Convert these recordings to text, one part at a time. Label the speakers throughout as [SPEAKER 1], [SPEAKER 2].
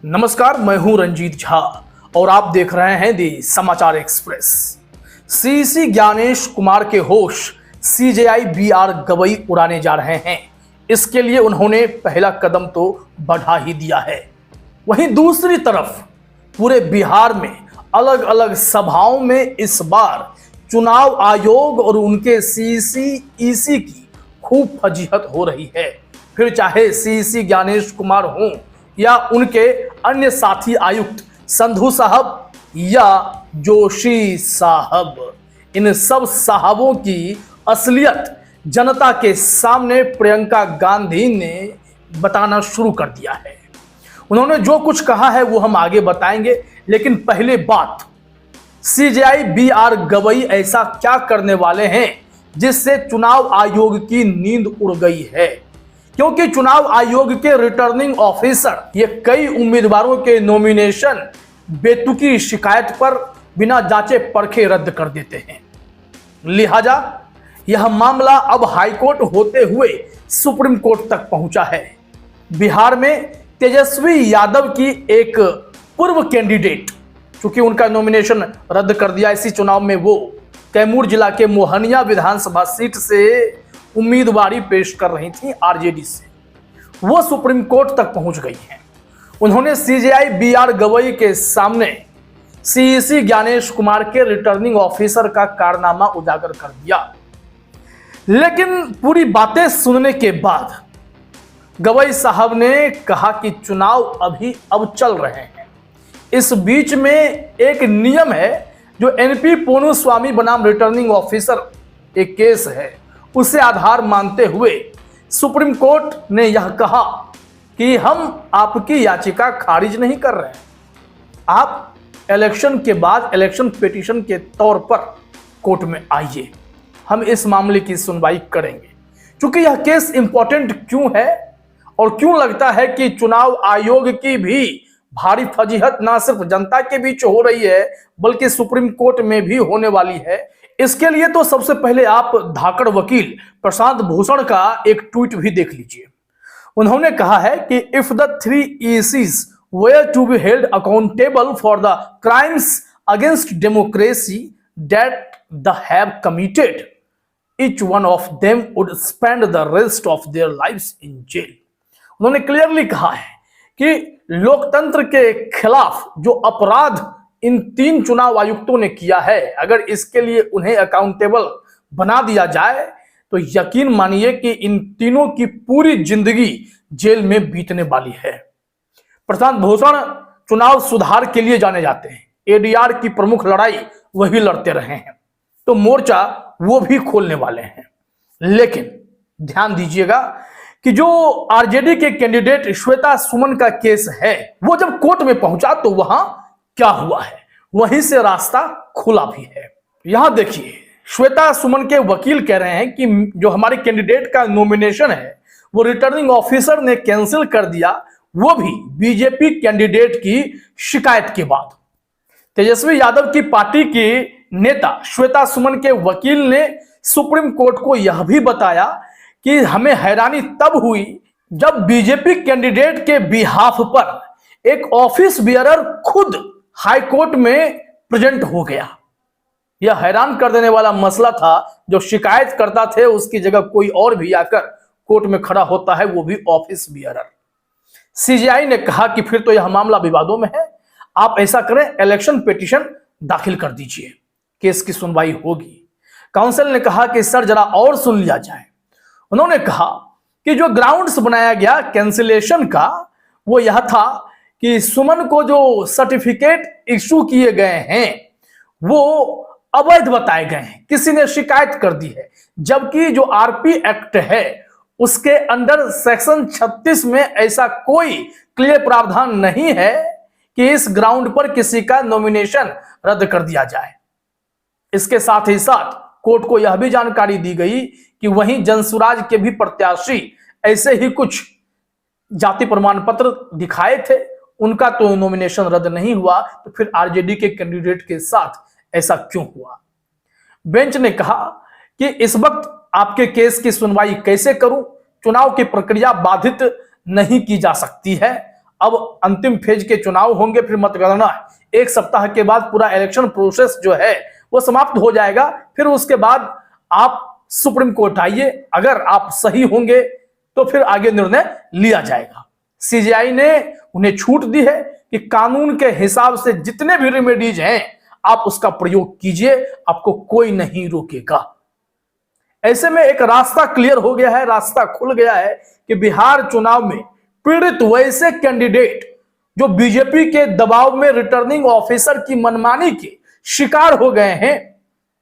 [SPEAKER 1] नमस्कार, मैं हूं रंजीत झा और आप देख रहे हैं दी समाचार एक्सप्रेस। सीसी ज्ञानेश कुमार के होश सीजेआई बीआर गवई उड़ाने जा रहे हैं। इसके लिए उन्होंने पहला कदम तो बढ़ा ही दिया है। वहीं दूसरी तरफ पूरे बिहार में अलग अलग सभाओं में इस बार चुनाव आयोग और उनके सीसी ईसी की खूब फजीहत हो रही है। फिर चाहे सीसी ज्ञानेश कुमार हों या उनके अन्य साथी आयुक्त संधू साहब या जोशी साहब, इन सब साहबों की असलियत जनता के सामने प्रियंका गांधी ने बताना शुरू कर दिया है। उन्होंने जो कुछ कहा है वो हम आगे बताएंगे, लेकिन पहले बात, सीजेआई बीआर गवई ऐसा क्या करने वाले हैं जिससे चुनाव आयोग की नींद उड़ गई है? क्योंकि चुनाव आयोग के रिटर्निंग ऑफिसर ये कई उम्मीदवारों के नॉमिनेशन बेतुकी शिकायत पर बिना जांचे परखे रद्द कर देते हैं। लिहाजा यह मामला अब हाईकोर्ट होते हुए सुप्रीम कोर्ट तक पहुंचा है। बिहार में तेजस्वी यादव की एक पूर्व कैंडिडेट, चूंकि उनका नॉमिनेशन रद्द कर दिया इसी चुनाव में, वो कैमूर जिला के मोहनिया विधानसभा सीट से उम्मीदवारी पेश कर रही थी आरजेडी से, वो सुप्रीम कोर्ट तक पहुंच गई हैं। उन्होंने सीजेआई बीआर गवई के सामने सीसी ज्ञानेश कुमार के रिटर्निंग ऑफिसर का कारनामा उजागर कर दिया। लेकिन पूरी बातें सुनने के बाद गवई साहब ने कहा कि चुनाव अब चल रहे हैं। इस बीच में एक नियम है जो एनपी पोनुस्वामी बनाम रिटर्निंग ऑफिसर एक केस है, उसे आधार मानते हुए सुप्रीम कोर्ट ने यह कहा कि हम आपकी याचिका खारिज नहीं कर रहे हैं। आप इलेक्शन के बाद इलेक्शन पिटीशन के तौर पर कोर्ट में आइए, हम इस मामले की सुनवाई करेंगे। क्योंकि यह केस इंपॉर्टेंट क्यों है और क्यों लगता है कि चुनाव आयोग की भी भारी फजीहत ना सिर्फ जनता के बीच हो रही है बल्कि सुप्रीम कोर्ट में भी होने वाली है, इसके लिए तो सबसे पहले आप धाकड़ वकील प्रशांत भूषण का एक ट्वीट भी देख लीजिए। उन्होंने कहा है कि if the 3 ECs were to be held accountable for the crimes against democracy that they have committed, each one of them would spend the rest of their lives in jail। उन्होंने clearly कहा है कि लोकतंत्र के खिलाफ जो अपराध इन 3 चुनाव आयुक्तों ने किया है, अगर इसके लिए उन्हें अकाउंटेबल बना दिया जाए तो यकीन मानिए कि इन तीनों की पूरी जिंदगी जेल में बीतने वाली है। प्रशांत भूषण चुनाव सुधार के लिए जाने जाते हैं, एडीआर की प्रमुख लड़ाई वही लड़ते रहे हैं, तो मोर्चा वो भी खोलने वाले हैं। लेकिन ध्यान दीजिएगा कि जो आरजेडी के कैंडिडेट श्वेता सुमन का केस है, वो जब कोर्ट में पहुंचा तो वहां क्या हुआ है, वहीं से रास्ता खुला भी है। यहां देखिए, श्वेता सुमन के वकील कह रहे हैं कि जो हमारे कैंडिडेट का नॉमिनेशन है वो रिटर्निंग ऑफिसर ने कैंसिल कर दिया, वो भी बीजेपी कैंडिडेट की शिकायत के बाद। तेजस्वी यादव की पार्टी की नेता श्वेता सुमन के वकील ने सुप्रीम कोर्ट को यह भी बताया कि हमें हैरानी तब हुई जब बीजेपी कैंडिडेट के बिहाफ पर एक ऑफिस बियरर खुद हाई कोर्ट में प्रेजेंट हो गया। यह हैरान कर देने वाला मसला था, जो शिकायत करता थे उसकी जगह कोई और भी आकर कोर्ट में खड़ा होता है, वो भी ऑफिस बियरर। सीजीआई ने कहा कि फिर तो यह मामला विवादों में है, आप ऐसा करें, इलेक्शन पिटीशन दाखिल कर दीजिए, केस की सुनवाई होगी। काउंसिल ने कहा कि सर जरा और सुन लिया जाए। उन्होंने कहा कि जो ग्राउंड्स बनाया गया कैंसिलेशन का वो यह था कि सुमन को जो सर्टिफिकेट इशू किए गए हैं वो अवैध बताए गए हैं, किसी ने शिकायत कर दी है, जबकि जो आरपी एक्ट है उसके अंडर सेक्शन 36 में ऐसा कोई क्लियर प्रावधान नहीं है कि इस ग्राउंड पर किसी का नॉमिनेशन रद्द कर दिया जाए। इसके साथ ही साथ कोर्ट को यह भी जानकारी दी गई कि वहीं जनसुराज के भी प्रत्याशी ऐसे ही कुछ जाति प्रमाण पत्र दिखाए थे, उनका तो नॉमिनेशन रद्द नहीं हुआ, तो फिर आरजेडी के कैंडिडेट के साथ ऐसा क्यों हुआ? बेंच ने कहा कि इस वक्त आपके केस की सुनवाई कैसे करूं, चुनाव की प्रक्रिया बाधित नहीं की जा सकती है, अब अंतिम फेज के चुनाव होंगे, फिर मतगणना है। 1 सप्ताह के बाद पूरा इलेक्शन प्रोसेस जो है वो समाप्त हो जाएगा। फिर उसके बाद आप सुप्रीम कोर्ट आइए, अगर आप सही होंगे तो फिर आगे निर्णय लिया जाएगा। सीजेआई ने उन्हें छूट दी है कि कानून के हिसाब से जितने भी रेमेडीज हैं आप उसका प्रयोग कीजिए, आपको कोई नहीं रोकेगा। ऐसे में एक रास्ता क्लियर हो गया है, रास्ता खुल गया है कि बिहार चुनाव में पीड़ित वैसे कैंडिडेट जो बीजेपी के दबाव में रिटर्निंग ऑफिसर की मनमानी के शिकार हो गए हैं,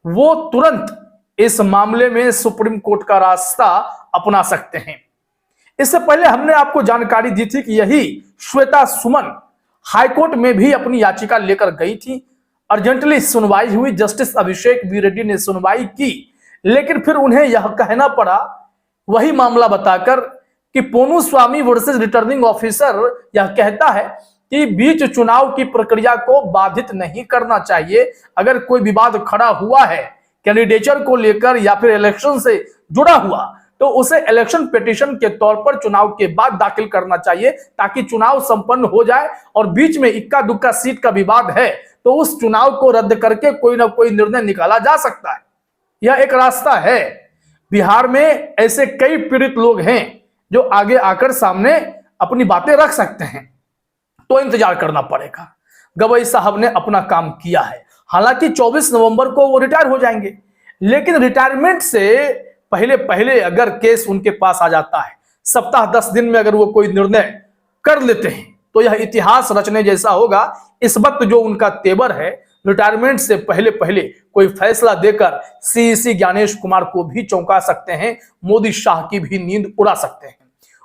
[SPEAKER 1] वो तुरंत इस मामले में सुप्रीम कोर्ट का रास्ता अपना सकते हैं। इससे पहले हमने आपको जानकारी दी थी कि यही श्वेता सुमन हाईकोर्ट में भी अपनी याचिका लेकर गई थी। अर्जेंटली सुनवाई हुई, जस्टिस अभिषेक बी रेड्डी ने सुनवाई की, लेकिन फिर उन्हें यह कहना पड़ा वही मामला बताकर कि पोनुस्वामी वर्सेस रिटर्निंग ऑफिसर यह कहता है कि बीच चुनाव की प्रक्रिया को बाधित नहीं करना चाहिए। अगर कोई विवाद खड़ा हुआ है कैंडिडेचर को लेकर या फिर इलेक्शन से जुड़ा हुआ, तो उसे इलेक्शन पिटीशन के तौर पर चुनाव के बाद दाखिल करना चाहिए, ताकि चुनाव संपन्न हो जाए। और बीच में इक्का दुक्का सीट का विवाद है तो उस चुनाव को रद्द करके कोई ना कोई निर्णय निकाला जा सकता है। यह एक रास्ता है। बिहार में ऐसे कई पीड़ित लोग हैं जो आगे आकर सामने अपनी बातें रख सकते हैं, तो इंतजार करना पड़ेगा। गवई साहब ने अपना काम किया है। हालांकि 24 नवंबर को वो रिटायर हो जाएंगे, लेकिन रिटायरमेंट से पहले अगर केस उनके पास आ जाता है, सप्ताह 10 दिन में अगर वो कोई निर्णय कर लेते हैं, तो यह इतिहास रचने जैसा होगा। इस वक्त जो उनका तेवर है, रिटायरमेंट से पहले कोई फैसला देकर सीईसी ज्ञानेश कुमार को भी चौंका सकते हैं, मोदी शाह की भी नींद उड़ा सकते हैं।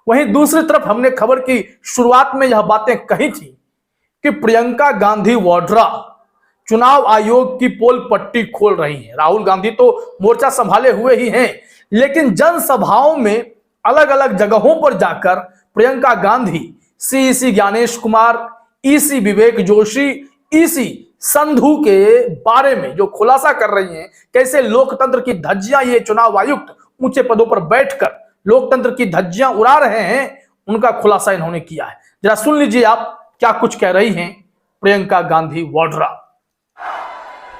[SPEAKER 1] वहीं दूसरी तरफ हमने खबर की शुरुआत में यह बातें कही थी कि प्रियंका गांधी वाड्रा चुनाव आयोग की पोल पट्टी खोल रही हैं। राहुल गांधी तो मोर्चा संभाले हुए ही हैं, लेकिन जनसभाओं में अलग अलग जगहों पर जाकर Priyanka Gandhi CEC Gyanesh Kumar, EC Vivek Joshi, EC Sandhu के बारे में जो खुलासा कर रही हैं, कैसे लोकतंत्र की धज्जियां ये चुनाव आयुक्त ऊंचे पदों पर बैठकर लोकतंत्र की धज्जियां उड़ा रहे हैं, उनका खुलासा इन्होंने किया है। जरा सुन लीजिए आप क्या कुछ कह रही हैं प्रियंका गांधी वाड्रा।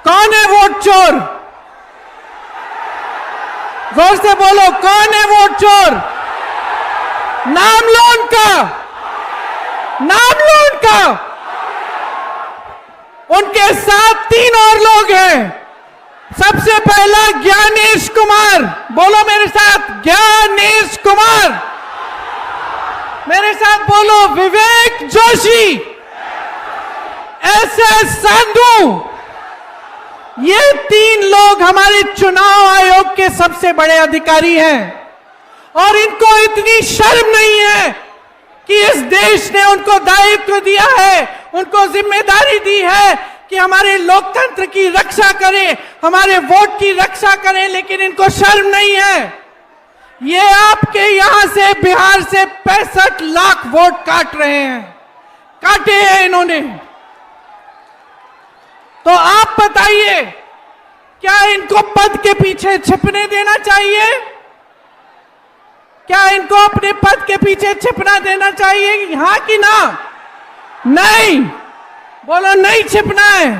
[SPEAKER 2] कौन है वोट चोर? जोर से बोलो, कौन है वोट चोर? नाम लो उनका, नाम लो उनका। उनके साथ 3 और लोग हैं। सबसे पहला ज्ञानेश कुमार, बोलो मेरे साथ, ज्ञानेश कुमार। मेरे साथ बोलो, विवेक जोशी, एसएस संधू। ये 3 लोग हमारे चुनाव आयोग के सबसे बड़े अधिकारी हैं, और इनको इतनी शर्म नहीं है कि इस देश ने उनको दायित्व दिया है, उनको जिम्मेदारी दी है कि हमारे लोकतंत्र की रक्षा करें, हमारे वोट की रक्षा करें, लेकिन इनको शर्म नहीं है। ये आपके यहां से बिहार से 65 लाख वोट काट रहे हैं, काटे हैं इन्होंने। तो आप बताइए, क्या इनको पद के पीछे छिपने देना चाहिए? क्या इनको अपने पद के पीछे छिपना देना चाहिए, हाँ कि ना? नहीं, बोलो नहीं छिपना है।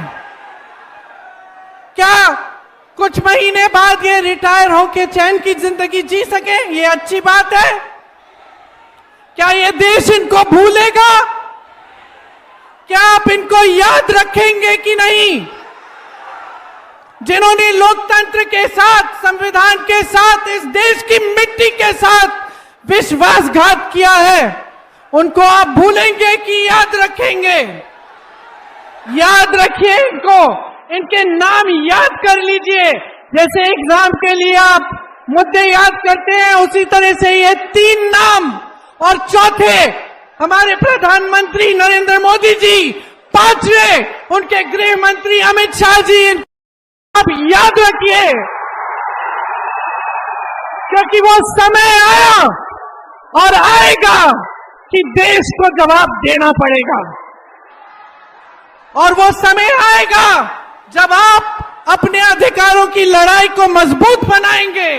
[SPEAKER 2] क्या कुछ महीने बाद ये रिटायर होकर चैन की जिंदगी जी सके? ये अच्छी बात है। क्या ये देश इनको भूलेगा? क्या आप इनको याद रखेंगे कि नहीं? जिन्होंने लोकतंत्र के साथ, संविधान के साथ, इस देश की मिट्टी के साथ विश्वासघात किया है, उनको आप भूलेंगे कि याद रखेंगे? याद रखिए इनको, इनके नाम याद कर लीजिए। जैसे एग्जाम के लिए आप मुद्दे याद करते हैं, उसी तरह से ये 3 नाम, और चौथे हमारे प्रधानमंत्री नरेंद्र मोदी जी, 5वें उनके गृह मंत्री अमित शाह जी, आप याद रखिए, क्योंकि वो समय आया और आएगा कि देश को जवाब देना पड़ेगा। और वो समय आएगा जब आप अपने अधिकारों की लड़ाई को मजबूत बनाएंगे,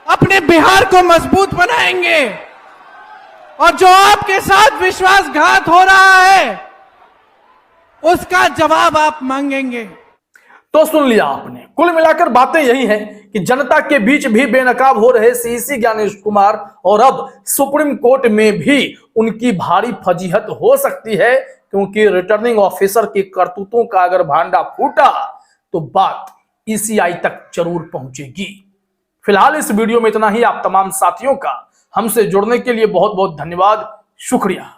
[SPEAKER 2] अपने बिहार को मजबूत बनाएंगे। और जो आपके साथ विश्वासघात हो रहा है उसका जवाब आप मांगेंगे।
[SPEAKER 1] तो सुन लिया आपने, कुल मिलाकर बातें यही हैं कि जनता के बीच भी बेनकाब हो रहे सीसी ज्ञानेश कुमार और अब सुप्रीम कोर्ट में भी उनकी भारी फजीहत हो सकती है, क्योंकि रिटर्निंग ऑफिसर की करतूतों का अगर भांडा फूटा तो बात ईसीआई तक जरूर पहुंचेगी। फिलहाल इस वीडियो में इतना ही। आप तमाम साथियों का हमसे जुड़ने के लिए बहुत बहुत धन्यवाद, शुक्रिया।